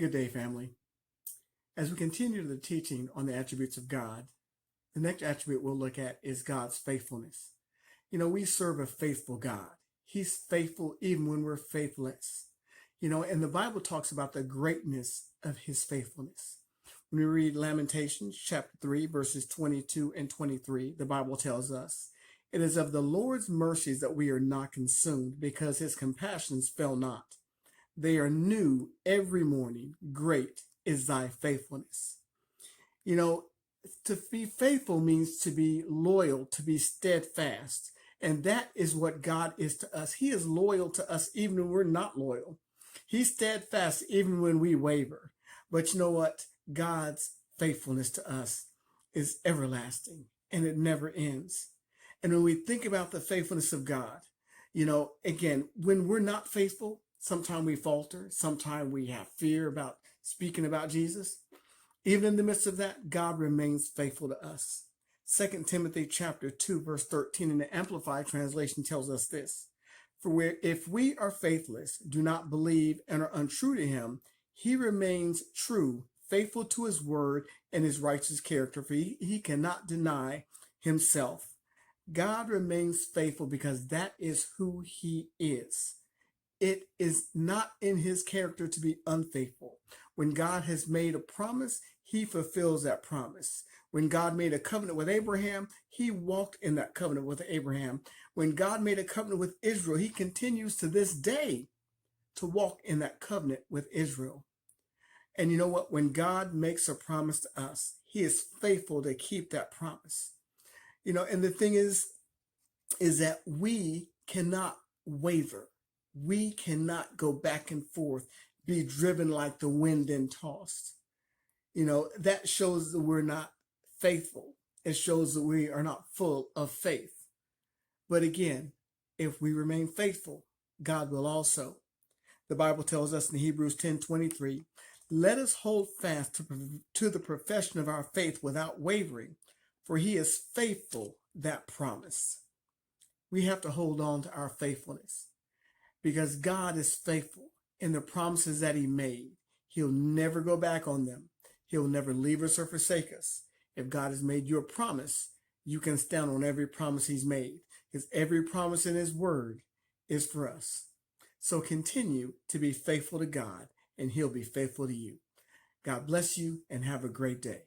Good day, family. As we continue the teaching on the attributes of God, the next attribute we'll look at is God's faithfulness. We serve a faithful God. He's faithful even when we're faithless. And the Bible talks about the greatness of his faithfulness. When we read Lamentations chapter 3, verses 22 and 23, the Bible tells us, "It is of the Lord's mercies that we are not consumed, because his compassions fail not. They are new every morning. Great is thy faithfulness." To be faithful means to be loyal, to be steadfast. And that is what God is to us. He is loyal to us even when we're not loyal. He's steadfast even when we waver. But you know what? God's faithfulness to us is everlasting and it never ends. And when we think about the faithfulness of God, again, when we're not faithful, sometimes we falter. Sometimes we have fear about speaking about Jesus. Even in the midst of that, God remains faithful to us. 2 Timothy chapter 2, verse 13 in the Amplified translation tells us this: if we are faithless, do not believe, and are untrue to him, he remains true, faithful to his word and his righteous character, for he cannot deny himself. God remains faithful because that is who he is. It is not in his character to be unfaithful. When God has made a promise, he fulfills that promise. When God made a covenant with Abraham, he walked in that covenant with Abraham. When God made a covenant with Israel, he continues to this day to walk in that covenant with Israel. And you know what? When God makes a promise to us, he is faithful to keep that promise. And the thing is that we cannot waver. We cannot go back and forth, be driven like the wind and tossed. That shows that we're not faithful. It shows that we are not full of faith. But again, if we remain faithful, God will also. The Bible tells us in Hebrews 10:23, "Let us hold fast to the profession of our faith without wavering, for he is faithful that promised." We have to hold on to our faithfulness because God is faithful in the promises that he made. He'll never go back on them. He'll never leave us or forsake us. If God has made you a promise, you can stand on every promise he's made, because every promise in his word is for us. So continue to be faithful to God, and he'll be faithful to you. God bless you and have a great day.